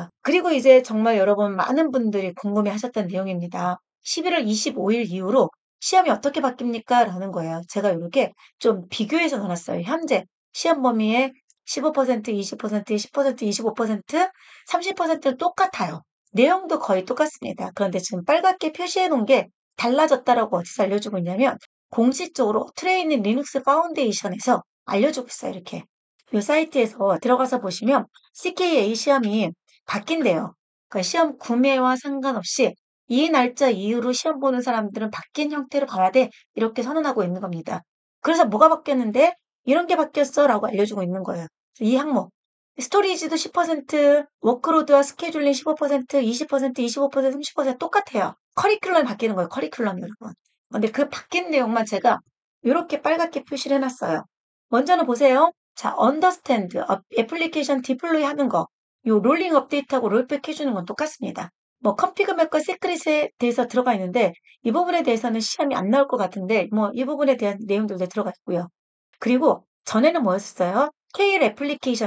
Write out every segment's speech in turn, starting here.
자, 그리고 이제 정말 여러분 많은 분들이 궁금해 하셨던 내용입니다. 11월 25일 이후로 시험이 어떻게 바뀝니까? 라는 거예요. 제가 이렇게 좀 비교해서 넣어놨어요. 현재 시험 범위에 15%, 20%, 10%, 25%, 30%는 똑같아요. 내용도 거의 똑같습니다. 그런데 지금 빨갛게 표시해 놓은 게 달라졌다라고 어디서 알려주고 있냐면 공식적으로 트레이닝 리눅스 파운데이션에서 알려주고 있어요. 이렇게. 이 사이트에서 들어가서 보시면 CKA 시험이 바뀐대요. 그러니까 시험 구매와 상관없이 이 날짜 이후로 시험 보는 사람들은 바뀐 형태로 봐야 돼. 이렇게 선언하고 있는 겁니다. 그래서 뭐가 바뀌었는데 이런 게 바뀌었어 라고 알려주고 있는 거예요. 이 항목. 스토리지도 10%, 워크로드와 스케줄링 15%, 20%, 25%, 30% 똑같아요. 커리큘럼이 바뀌는 거예요. 커리큘럼 여러분. 근데 그 바뀐 내용만 제가 이렇게 빨갛게 표시를 해놨어요. 먼저는 보세요. 자, 언더스탠드, 애플리케이션 디플로이 하는 거. 요 롤링 업데이트하고 롤백 해주는 건 똑같습니다. 뭐 컴피그 맵과 시크릿에 대해서 들어가 있는데 이 부분에 대해서는 시험이 안 나올 것 같은데 뭐 이 부분에 대한 내용들도 들어가 있고요. 그리고 전에는 뭐였어요? KL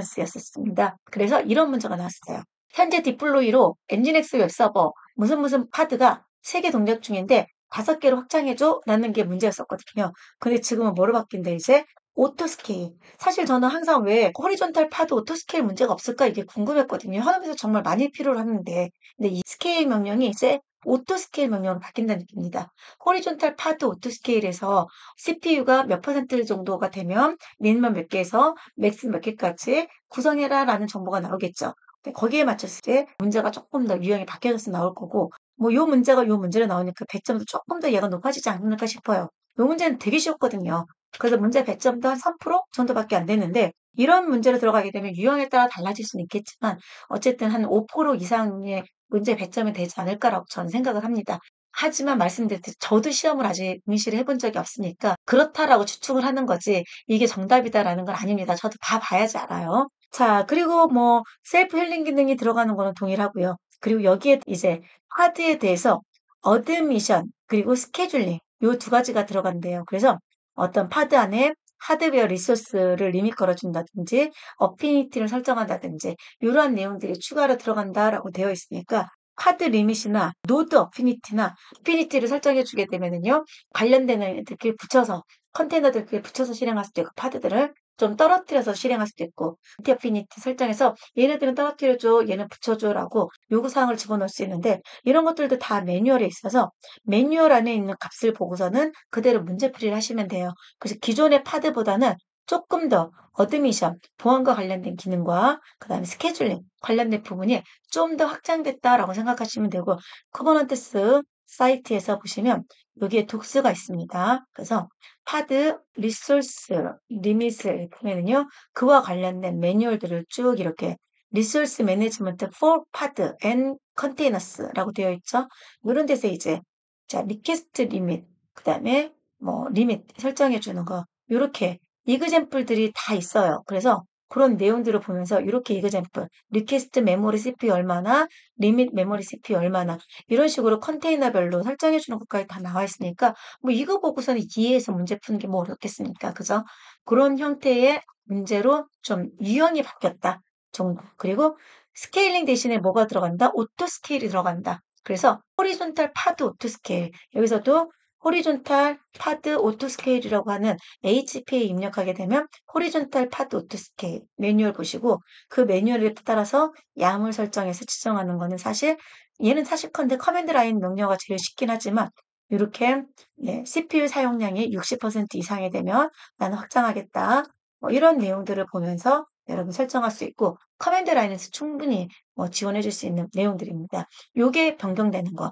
애플리케이션스였습니다. 그래서 이런 문제가 나왔어요. 현재 디플로이로 엔진엑스 웹서버 무슨 파드가 3개 동작 중인데 5개로 확장해줘 라는 게 문제였었거든요. 근데 지금은 뭐로 바뀐대 이제? 오토스케일. 사실 저는 항상 왜 호리존탈 파드 오토스케일 문제가 없을까 이게 궁금했거든요. 현업에서 정말 많이 필요로 하는데 근데 이 스케일 명령이 이제 오토스케일 명령으로 바뀐다는 얘기입니다. 호리존탈 파드 오토스케일에서 CPU가 몇 퍼센트 정도가 되면 미니멈 몇 개에서 맥스 몇 개까지 구성해라 라는 정보가 나오겠죠. 근데 거기에 맞췄을 때 문제가 조금 더 유형이 바뀌어져서 나올 거고 뭐 요 문제가 요 문제로 나오니까 배점도 조금 더 얘가 높아지지 않을까 싶어요. 요 문제는 되게 쉬웠거든요. 그래서 문제 배점도 한 3% 정도밖에 안 되는데 이런 문제로 들어가게 되면 유형에 따라 달라질 수는 있겠지만 어쨌든 한 5% 이상의 문제 배점이 되지 않을까라고 저는 생각을 합니다. 하지만 말씀드렸듯이 저도 시험을 아직 응시를 해본 적이 없으니까 그렇다라고 추측을 하는 거지 이게 정답이다라는 건 아닙니다. 저도 봐야지 알아요. 자, 그리고 뭐 셀프 힐링 기능이 들어가는 거는 동일하고요. 그리고 여기에 이제 하드에 대해서 어드미션 그리고 스케줄링 요 두 가지가 들어간대요. 그래서 어떤 파드 안에 하드웨어 리소스를 리밋 걸어준다든지 어피니티를 설정한다든지 이러한 내용들이 추가로 들어간다라고 되어 있으니까 파드 리밋이나 노드 어피니티를 설정해 주게 되면은요 관련되는 애들끼리 붙여서 컨테이너들끼리 붙여서 실행할 수도 있고 파드들을 좀 떨어뜨려서 실행할 수도 있고 어피니티 설정해서 얘네들은 떨어뜨려줘 얘는 붙여줘라고 요구사항을 집어넣을 수 있는데 이런 것들도 다 매뉴얼에 있어서 매뉴얼 안에 있는 값을 보고서는 그대로 문제풀이를 하시면 돼요. 그래서 기존의 파드보다는 조금 더 어드미션, 보안과 관련된 기능과 그다음에 스케줄링 관련된 부분이 좀 더 확장됐다라고 생각하시면 되고 쿠버넌티스 사이트에서 보시면 여기에 독스가 있습니다. 그래서 파드 리소스 리밋을 보면은요 그와 관련된 매뉴얼들을 쭉 이렇게 리소스 매니지먼트 for pod and containers라고 되어 있죠. 이런 데서 이제 자 리퀘스트 리밋 그다음에 뭐 리밋 설정해 주는 거 요렇게 이그젬플들이 다 있어요. 그래서 그런 내용들을 보면서 이렇게 이그젬플 리퀘스트 메모리 CPU 얼마나 리밋 메모리 CPU 얼마나 이런 식으로 컨테이너별로 설정해 주는 것까지 다 나와 있으니까 뭐 이거 보고서는 이해해서 문제 푸는 게 뭐 어렵겠습니까? 그죠? 그런 형태의 문제로 좀 유형이 바뀌었다 정도. 그리고 스케일링 대신에 뭐가 들어간다? 오토 스케일이 들어간다. 그래서 호리존탈 파드 오토 스케일 여기서도 호리존탈 파드 오토 스케일이라고 하는 HP에 입력하게 되면 호리존탈 파드 오토 스케일 매뉴얼 보시고 그 매뉴얼에 따라서 양을 설정해서 지정하는 거는 사실 얘는 사실컨대 커맨드 라인 명령어가 제일 쉽긴 하지만 이렇게 CPU 사용량이 60% 이상이 되면 나는 확장하겠다. 뭐 이런 내용들을 보면서 여러분 설정할 수 있고 커맨드 라인에서 충분히 뭐 지원해 줄 수 있는 내용들입니다. 요게 변경되는 거.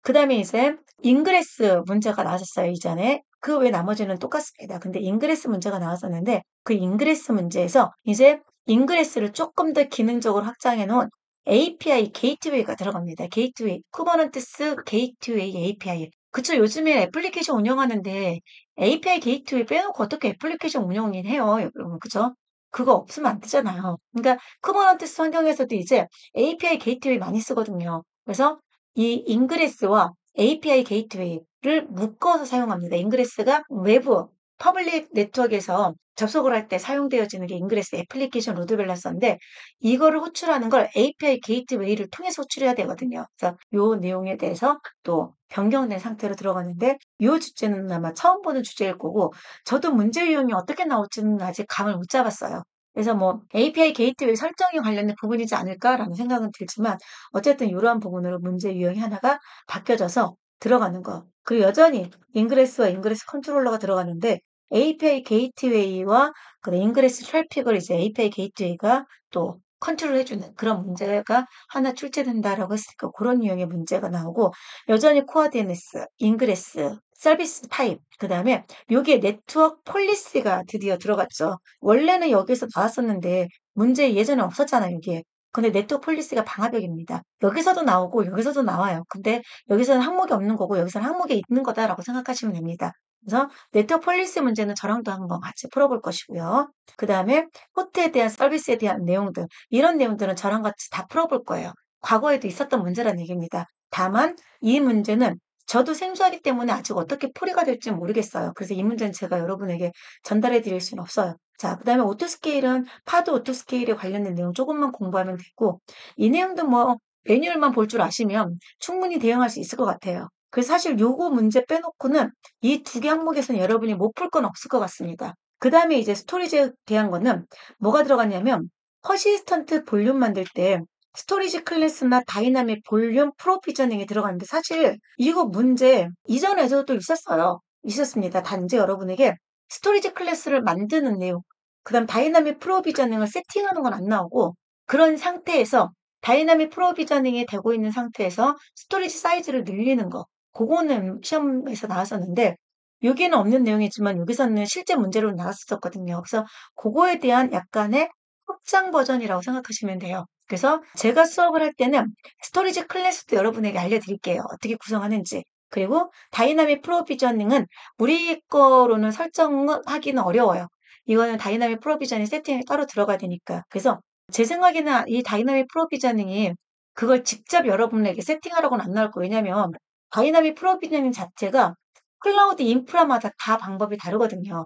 그 다음에 이제 인그레스 문제가 나왔었어요, 이전에. 그 외 나머지는 똑같습니다. 근데 인그레스 문제가 나왔었는데 그 인그레스 문제에서 이제 인그레스를 조금 더 기능적으로 확장해 놓은 API 게이트웨이가 들어갑니다. 게이트웨이, 쿠버넌티스 게이트웨이 API. 그쵸, 요즘에 애플리케이션 운영하는데 API 게이트웨이 빼놓고 어떻게 애플리케이션 운영을 해요, 여러분. 그죠? 그거 없으면 안 되잖아요. 그러니까 쿠버넌티스 환경에서도 이제 API 게이트웨이 많이 쓰거든요. 그래서 이 인그레스와 API 게이트웨이를 묶어서 사용합니다. 인그레스가 외부 퍼블릭 네트워크에서 접속을 할 때 사용되어지는 게 인그레스 애플리케이션 로드 밸런서인데 이거를 호출하는 걸 API 게이트웨이를 통해서 호출해야 되거든요. 그래서 요 내용에 대해서 또 변경된 상태로 들어가는데 요 주제는 아마 처음 보는 주제일 거고 저도 문제 유형이 어떻게 나올지는 아직 감을 못 잡았어요. 그래서 뭐 API 게이트웨이 설정에 관련된 부분이지 않을까라는 생각은 들지만 어쨌든 이러한 부분으로 문제 유형이 하나가 바뀌어져서 들어가는 거. 그리고 여전히 인그레스와 인그레스 컨트롤러가 들어가는데 API 게이트웨이와 그 인그레스 트래픽을 이제 API 게이트웨이가 또 컨트롤 해주는 그런 문제가 하나 출제된다라고 했으니까 그런 유형의 문제가 나오고 여전히 코어 DNS, 인그레스, 서비스 타입, 그 다음에 여기에 네트워크 폴리시가 드디어 들어갔죠. 원래는 여기서 나왔었는데 문제 예전에 없었잖아요, 이게. 근데 네트워크 폴리시가 방화벽입니다. 여기서도 나오고 여기서도 나와요. 근데 여기서는 항목이 없는 거고 여기서는 항목이 있는 거다라고 생각하시면 됩니다. 그래서 네트워크 폴리시 문제는 저랑도 한번 같이 풀어볼 것이고요. 그 다음에 호트에 대한 서비스에 대한 내용들 이런 내용들은 저랑 같이 다 풀어볼 거예요. 과거에도 있었던 문제라는 얘기입니다. 다만 이 문제는 저도 생소하기 때문에 아직 어떻게 풀이가 될지 모르겠어요. 그래서 이 문제는 제가 여러분에게 전달해 드릴 수는 없어요. 자, 그 다음에 오토스케일은 파드 오토스케일에 관련된 내용 조금만 공부하면 되고 이 내용도 뭐 매뉴얼만 볼 줄 아시면 충분히 대응할 수 있을 것 같아요. 그래서 사실 요거 문제 빼놓고는 이 두 개 항목에서는 여러분이 못 풀 건 없을 것 같습니다. 그 다음에 이제 스토리지에 대한 거는 뭐가 들어갔냐면 퍼시스턴트 볼륨 만들 때 스토리지 클래스나 다이나믹 볼륨 프로비저닝이 들어가는데 사실 이거 문제 이전에도 또 있었어요. 있었습니다. 단지 여러분에게 스토리지 클래스를 만드는 내용, 그 다음 다이나믹 프로비저닝을 세팅하는 건 안 나오고 그런 상태에서 다이나믹 프로비저닝이 되고 있는 상태에서 스토리지 사이즈를 늘리는 거 그거는 시험에서 나왔었는데 여기에는 없는 내용이지만 여기서는 실제 문제로 나왔었거든요. 그래서 그거에 대한 약간의 확장 버전이라고 생각하시면 돼요. 그래서 제가 수업을 할 때는 스토리지 클래스도 여러분에게 알려드릴게요. 어떻게 구성하는지. 그리고 다이나믹 프로비저닝은 우리 거로는 설정하기는 어려워요. 이거는 다이나믹 프로비저닝 세팅이 따로 들어가야 되니까. 그래서 제 생각에는 이 다이나믹 프로비저닝이 그걸 직접 여러분에게 세팅하라고는 안 나올 거예요. 왜냐면 다이나믹 프로비저닝 자체가 클라우드 인프라마다 다 방법이 다르거든요.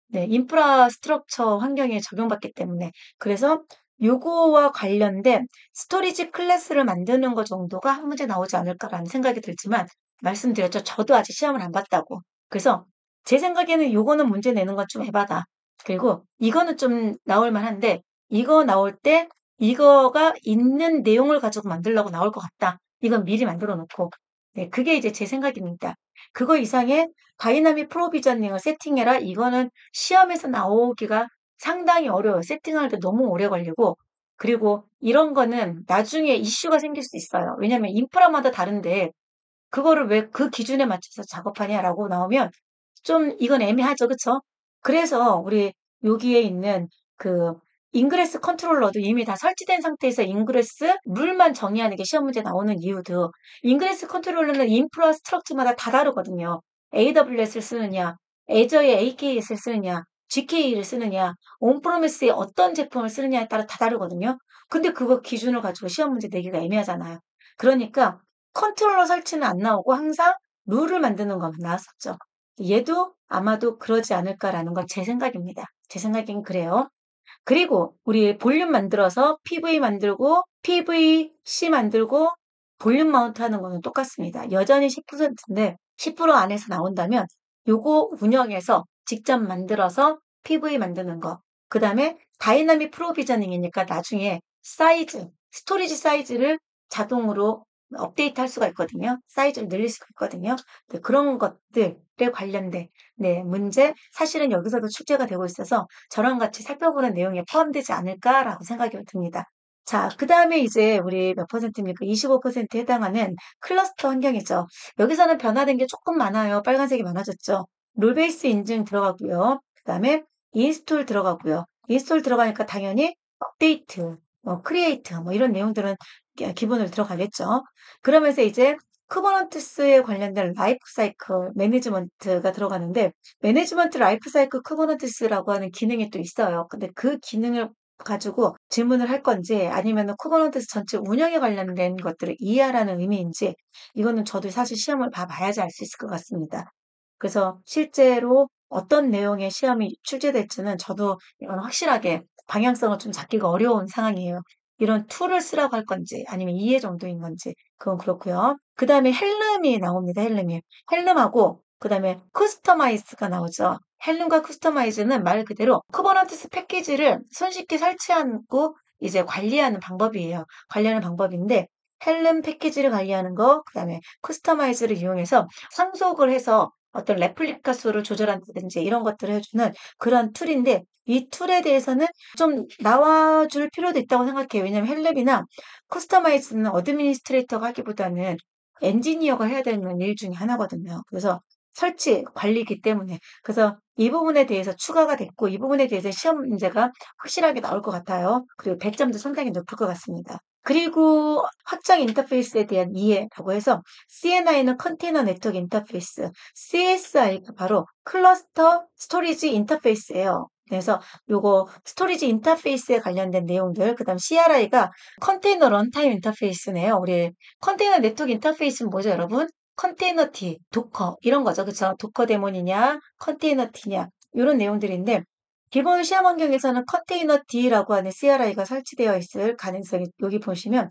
네, 인프라 스트럭처 환경에 적용받기 때문에. 그래서 요거와 관련된 스토리지 클래스를 만드는 것 정도가 한 문제 나오지 않을까라는 생각이 들지만 말씀드렸죠. 저도 아직 시험을 안 봤다고. 그래서 제 생각에는 요거는 문제 내는 건 좀 에바다. 그리고 이거는 좀 나올 만한데 이거 나올 때 이거가 있는 내용을 가지고 만들려고 나올 것 같다. 이건 미리 만들어 놓고. 네, 그게 이제 제 생각입니다. 그거 이상의 다이나믹 프로비저닝을 세팅해라. 이거는 시험에서 나오기가 상당히 어려워요. 세팅하는데 너무 오래 걸리고 그리고 이런 거는 나중에 이슈가 생길 수 있어요. 왜냐하면 인프라마다 다른데 그거를 왜 그 기준에 맞춰서 작업하냐라고 나오면 좀 이건 애매하죠. 그쵸? 그래서 우리 여기에 있는 그 인그레스 컨트롤러도 이미 다 설치된 상태에서 인그레스 룰만 정의하는 게 시험 문제 나오는 이유도 인그레스 컨트롤러는 인프라 스트럭처마다 다 다르거든요. AWS를 쓰느냐, 애저의 AKS를 쓰느냐, GK를 쓰느냐, 온프로미스의 어떤 제품을 쓰느냐에 따라 다 다르거든요. 근데 그거 기준을 가지고 시험 문제 내기가 애매하잖아요. 그러니까 컨트롤러 설치는 안 나오고 항상 룰을 만드는 것만 나왔었죠. 얘도 아마도 그러지 않을까라는 건 제 생각입니다. 제 생각엔 그래요. 그리고 우리 볼륨 만들어서 PV 만들고 PVC 만들고 볼륨 마운트 하는 거는 똑같습니다. 여전히 10%인데 10% 안에서 나온다면 요거 운영해서 직접 만들어서 PV 만드는 거. 그 다음에 다이나믹 프로비저닝이니까 나중에 사이즈, 스토리지 사이즈를 자동으로 업데이트 할 수가 있거든요. 사이즈를 늘릴 수가 있거든요. 네, 그런 것들에 관련된 네, 문제 사실은 여기서도 출제가 되고 있어서 저랑 같이 살펴보는 내용에 포함되지 않을까라고 생각이 듭니다. 자, 그 다음에 이제 우리 몇 퍼센트입니까? 25%에 해당하는 클러스터 환경이죠. 여기서는 변화된 게 조금 많아요. 빨간색이 많아졌죠. 롤베이스 인증 들어가고요. 그 다음에 인스톨 들어가고요. 인스톨 들어가니까 당연히 업데이트, 크리에이트 뭐 이런 내용들은 기본으로 들어가겠죠. 그러면서 이제 쿠버넌티스에 관련된 라이프 사이클 매니지먼트가 들어가는데 매니지먼트 라이프 사이클 쿠버넌티스라고 하는 기능이 또 있어요. 근데 그 기능을 가지고 질문을 할 건지 아니면 쿠버넌티스 전체 운영에 관련된 것들을 이해하라는 의미인지 이거는 저도 사실 시험을 봐야지 알 수 있을 것 같습니다. 그래서 실제로 어떤 내용의 시험이 출제될지는 저도 이건 확실하게 방향성을 좀 잡기가 어려운 상황이에요. 이런 툴을 쓰라고 할 건지 아니면 이해 정도인 건지 그건 그렇고요. 그다음에 헬름이 나옵니다. 헬름이. 헬름하고 그다음에 커스터마이즈가 나오죠. 헬름과 커스터마이즈는 말 그대로 쿠버네티스 패키지를 손쉽게 설치하고 이제 관리하는 방법이에요. 관리하는 방법인데 헬름 패키지를 관리하는 거, 그다음에 커스터마이즈를 이용해서 상속을 해서 어떤 레플리카 수를 조절한다든지 이런 것들을 해주는 그런 툴인데 이 툴에 대해서는 좀 나와줄 필요도 있다고 생각해요. 왜냐하면 헬랩이나 커스터마이즈는 어드미니스트레이터가 하기보다는 엔지니어가 해야 되는 일 중에 하나거든요. 그래서 설치, 관리이기 때문에. 그래서 이 부분에 대해서 추가가 됐고 이 부분에 대해서 시험 문제가 확실하게 나올 것 같아요. 그리고 배점도 상당히 높을 것 같습니다. 그리고 확장 인터페이스에 대한 이해라고 해서 CNI는 컨테이너 네트워크 인터페이스, CSI가 바로 클러스터 스토리지 인터페이스예요. 그래서 요거 스토리지 인터페이스에 관련된 내용들, 그다음 CRI가 컨테이너 런타임 인터페이스네요. 우리 컨테이너 네트워크 인터페이스는 뭐죠, 여러분? 컨테이너 T, 도커 이런 거죠, 그렇죠? 도커 데몬이냐, 컨테이너 T냐 이런 내용들인데 기본 시험 환경에서는 컨테이너 D라고 하는 CRI가 설치되어 있을 가능성이 여기 보시면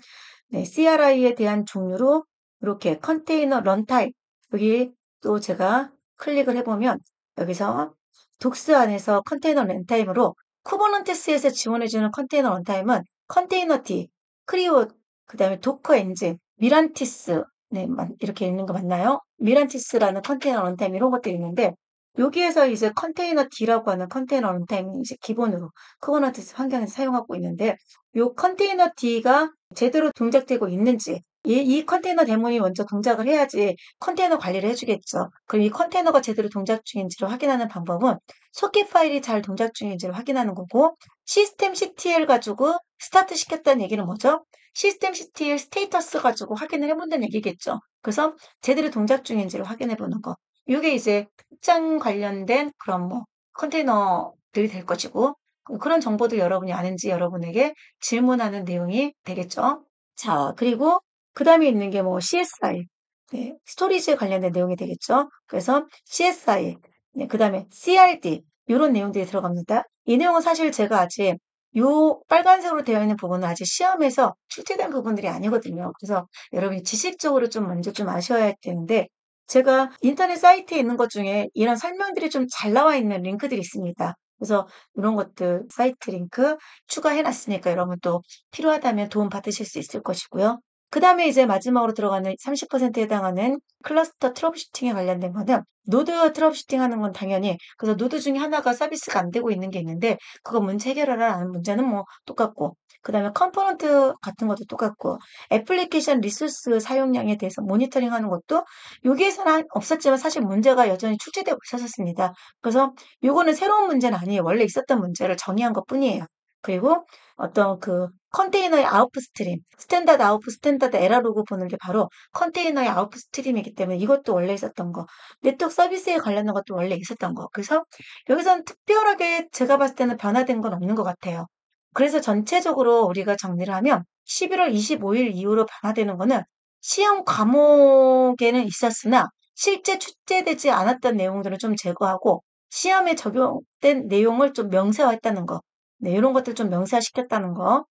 네, CRI에 대한 종류로 이렇게 컨테이너 런타임 여기 또 제가 클릭을 해보면 여기서 독스 안에서 컨테이너 런타임으로 쿠버네티스에서 지원해주는 컨테이너 런타임은 컨테이너 D, 크리오, 그 다음에 도커 엔진, 미란티스 네, 이렇게 있는 거 맞나요? 미란티스라는 컨테이너 런타임 이런 것들이 있는데 여기에서 이제 컨테이너 D라고 하는 컨테이너 런타임이 이제 기본으로 쿠버네티스 환경에서 사용하고 있는데 이 컨테이너 D가 제대로 동작되고 있는지 이 컨테이너 데몬이 먼저 동작을 해야지 컨테이너 관리를 해주겠죠. 그럼 이 컨테이너가 제대로 동작 중인지를 확인하는 방법은 소켓 파일이 잘 동작 중인지를 확인하는 거고 시스템 CTL 가지고 스타트 시켰다는 얘기는 뭐죠? 시스템 CTL 스테이터스 가지고 확인을 해본다는 얘기겠죠. 그래서 제대로 동작 중인지를 확인해 보는 거. 이게 이제 확장 관련된 그런 뭐 컨테이너들이 될 것이고 그런 정보들 여러분이 아는지 여러분에게 질문하는 내용이 되겠죠. 자, 그리고 그 다음에 있는 게 뭐 CSI, 네, 스토리지에 관련된 내용이 되겠죠. 그래서 CSI, 네, 그 다음에 CRD 이런 내용들이 들어갑니다. 이 내용은 사실 제가 아직 요 빨간색으로 되어 있는 부분은 아직 시험에서 출제된 부분들이 아니거든요. 그래서 여러분이 지식적으로 좀 먼저 좀 아셔야 되는데 제가 인터넷 사이트에 있는 것 중에 이런 설명들이 좀 잘 나와 있는 링크들이 있습니다. 그래서 이런 것들 사이트 링크 추가해 놨으니까 여러분 또 필요하다면 도움 받으실 수 있을 것이고요. 그 다음에 이제 마지막으로 들어가는 30%에 해당하는 클러스터 트러블슈팅에 관련된 거는 노드 트러블슈팅 하는 건 당연히 그래서 노드 중에 하나가 서비스가 안 되고 있는 게 있는데 그거 문제 해결하라는 문제는 뭐 똑같고 그 다음에 컴포넌트 같은 것도 똑같고 애플리케이션 리소스 사용량에 대해서 모니터링 하는 것도 여기에서는 없었지만 사실 문제가 여전히 출제되고 있었습니다. 그래서 요거는 새로운 문제는 아니에요. 원래 있었던 문제를 정의한 것 뿐이에요. 그리고 어떤 그 컨테이너의 아웃풋 스트림, 스탠다드 아웃풋, 스탠다드 에러 로그 보는 게 바로 컨테이너의 아웃풋 스트림이기 때문에 이것도 원래 있었던 거. 네트워크 서비스에 관련된 것도 원래 있었던 거. 그래서 여기서는 특별하게 제가 봤을 때는 변화된 건 없는 것 같아요. 그래서 전체적으로 우리가 정리를 하면 11월 25일 이후로 변화되는 거는 시험 과목에는 있었으나 실제 출제되지 않았던 내용들을 좀 제거하고 시험에 적용된 내용을 좀 명세화했다는 거. 네, 이런 것들 좀 명세화시켰다는 거.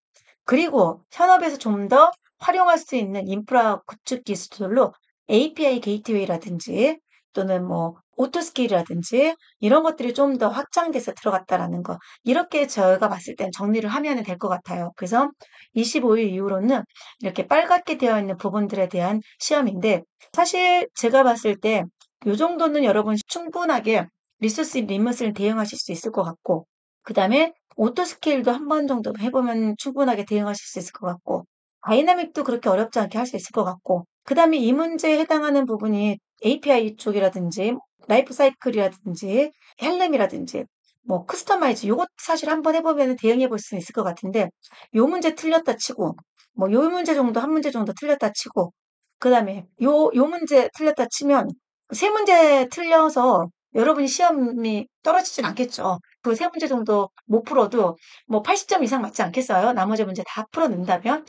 그리고 현업에서 좀 더 활용할 수 있는 인프라 구축 기술로 API 게이트웨이라든지 또는 뭐 오토스케일이라든지 이런 것들이 좀 더 확장돼서 들어갔다라는 거. 이렇게 저희가 봤을 땐 정리를 하면 될 것 같아요. 그래서 25일 이후로는 이렇게 빨갛게 되어 있는 부분들에 대한 시험인데 사실 제가 봤을 때 요 정도는 여러분 충분하게 리소스 리밋을 대응하실 수 있을 것 같고 그 다음에 오토 스케일도 한 번 정도 해보면 충분하게 대응하실 수 있을 것 같고 다이나믹도 그렇게 어렵지 않게 할 수 있을 것 같고 그 다음에 이 문제에 해당하는 부분이 API 쪽이라든지 라이프 사이클이라든지 헬렘이라든지 뭐 커스터마이즈 요것 사실 한번 해보면 대응해 볼 수 있을 것 같은데 요 문제 틀렸다 치고 뭐 요 문제 정도 한 문제 정도 틀렸다 치고 그 다음에 요 문제 틀렸다 치면 세 문제 틀려서 여러분이 시험이 떨어지진 않겠죠. 그 세 문제 정도 못 풀어도 뭐 80점 이상 맞지 않겠어요? 나머지 문제 다 풀어낸다면?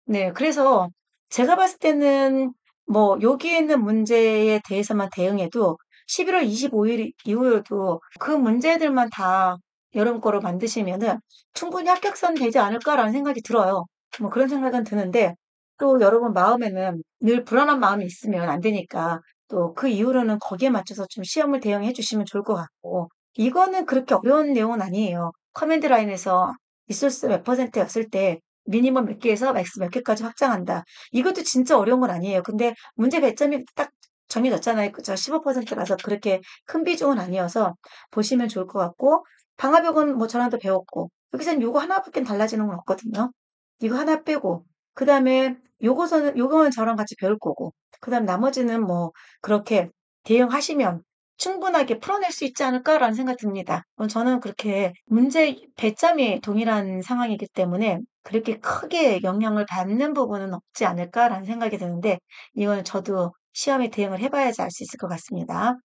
네, 그래서 제가 봤을 때는 뭐 여기에 있는 문제에 대해서만 대응해도 11월 25일 이후에도 그 문제들만 다 여름 거로 만드시면은 충분히 합격선 되지 않을까라는 생각이 들어요. 뭐 그런 생각은 드는데 또 여러분 마음에는 늘 불안한 마음이 있으면 안 되니까 또 그 이후로는 거기에 맞춰서 좀 시험을 대응해 주시면 좋을 것 같고 이거는 그렇게 어려운 내용은 아니에요. 커맨드 라인에서 리소스 몇 퍼센트였을 때 미니멈 몇 개에서 맥스 몇 개까지 확장한다. 이것도 진짜 어려운 건 아니에요. 근데 문제 배점이 딱 정해졌잖아요. 그죠? 15%라서 그렇게 큰 비중은 아니어서 보시면 좋을 것 같고 방화벽은 뭐 저랑도 배웠고 여기서는 요거 하나밖에 달라지는 건 없거든요. 이거 하나 빼고 그다음에 요거는 저랑 같이 배울 거고 그다음 나머지는 뭐 그렇게 대응하시면 충분하게 풀어낼 수 있지 않을까라는 생각이 듭니다. 저는 그렇게 문제 배점이 동일한 상황이기 때문에 그렇게 크게 영향을 받는 부분은 없지 않을까라는 생각이 드는데 이거는 저도 시험에 대응을 해봐야지 알 수 있을 것 같습니다.